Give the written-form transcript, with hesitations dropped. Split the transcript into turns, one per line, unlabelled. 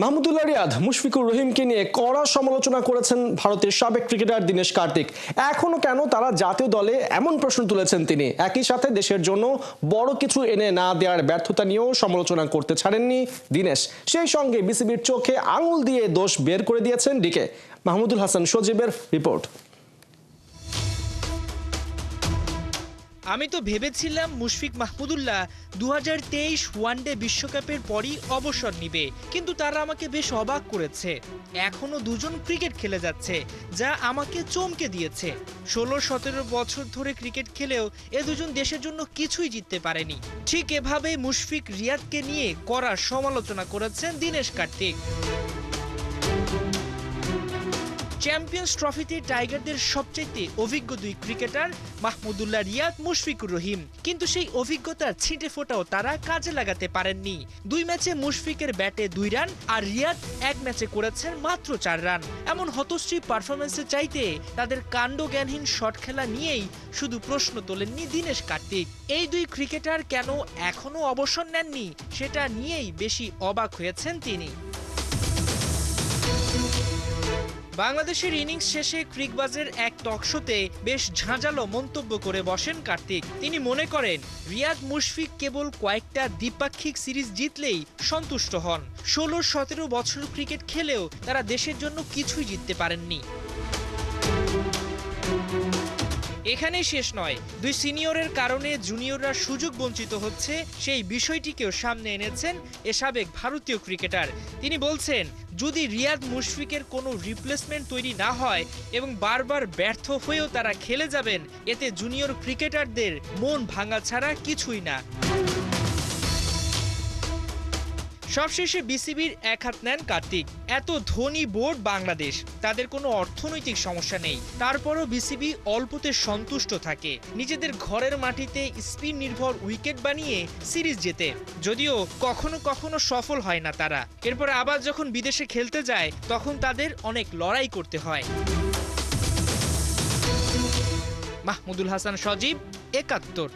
মাহমুদুল্লাহ রিয়াদ মুশফিকুর রহিমকে নিয়ে কড়া সমালোচনা করেছেন ভারতের সাবেক ক্রিকেটার দীনেশ কার্তিক। এখনো কেন তারা জাতীয় দলে, এমন প্রশ্ন তুলেছেন তিনি। একই সাথে দেশের জন্য বড় কিছু এনে না দেওয়ার ব্যর্থতা নিয়েও সমালোচনা করতে ছাড়েননি দীনেশ। সেই সঙ্গে বিসিবির চোখে আঙুল দিয়ে দোষ বের করে দিয়েছেন ডিকে। মাহমুদুল হাসান সজীবের রিপোর্ট।
আমি তো ভেবেছিলাম মুশফিক মাহমুদুল্লাহ 2023 ওয়ানডে বিশ্বকাপের পরই অবসর নিবে, কিন্তু তারা আমাকে বেশ অবাক করেছে। এখনো দুজন ক্রিকেট খেলে যাচ্ছে, যা আমাকে চমকে দিয়েছে। 16-17 বছর ধরে ক্রিকেট খেলেও এ দুজন দেশের জন্য কিছুই জিততে পারেনি। ঠিক এভাবেই মুশফিক রিয়াদকে নিয়ে কড়া সমালোচনা করেছেন দীনেশ কার্তিক। চ্যাম্পিয়ন্স ট্রফিতে টাইগারদের সবচেয়ে অভিজ্ঞ দুই ক্রিকেটার মাহমুদুল্লাহ রিয়াদ, মুশফিকুর রহিম, কিন্তু সেই অভিজ্ঞতার ছিটে ফোটাও তারা কাজে লাগাতে পারেননি। 2 ম্যাচে মুশফিকের ব্যাটে 2 রান আর রিয়াদ 1 ম্যাচে করেছেন মাত্র 4 রান। এমন হতশ্রী পারফরমেন্সের চাইতে তাদের কাণ্ডজ্ঞানহীন শট খেলা নিয়েই শুধু প্রশ্ন তোলেননি দীনেশ কার্তিক। এই দুই ক্রিকেটার কেন এখনো অবসর নেননি, সেটা নিয়েই বেশি অবাক হয়েছেন তিনি। বাংলাদেশের ইনিংস শেষে ক্রিকবাজের এক টকশোতে বেশ ঝাঁঝালো মন্তব্য করে বসেন কার্তিক। তিনি মনে করেন রিয়াদ, মুশফিক কেবল কয়েকটা দ্বিপাক্ষিক সিরিজ জিতলেই সন্তুষ্ট হন। 16-17 বছর ক্রিকেট খেলেও তারা দেশের জন্য কিছুই জিততে পারেননি। এখানেই শেষ নয়, দুই সিনিয়রের কারণে জুনিয়ররা সুযোগ বঞ্চিত হচ্ছে, সেই বিষয়টিকেও সামনে এনেছেন এ সাবেক ভারতীয় ক্রিকেটার। তিনি বলছেন, যদি রিয়াদ, মুশফিকের কোনো রিপ্লেসমেন্ট তৈরি না হয় এবং বারবার ব্যর্থ হয়েও তারা খেলে যাবেন, এতে জুনিয়র ক্রিকেটারদের মন ভাঙা ছাড়া কিছুই না। সবশেষে বিসিবির এক হাত নেন কার্তিক। এত ধনী বোর্ড বাংলাদেশ, তাদের কোনো অর্থনৈতিক সমস্যা নেই, তারপরও বিসিবি অল্পতে সন্তুষ্ট থাকে, নিজেদের ঘরের মাটিতে স্পিন নির্ভর উইকেট বানিয়ে সিরিজ জেতে। যদিও কখনো কখনো সফল হয় না তারা, এরপর আবার যখন বিদেশে খেলতে যায় তখন তাদের অনেক লড়াই করতে হয়। মাহমুদুল হাসান সজীব, ৭১।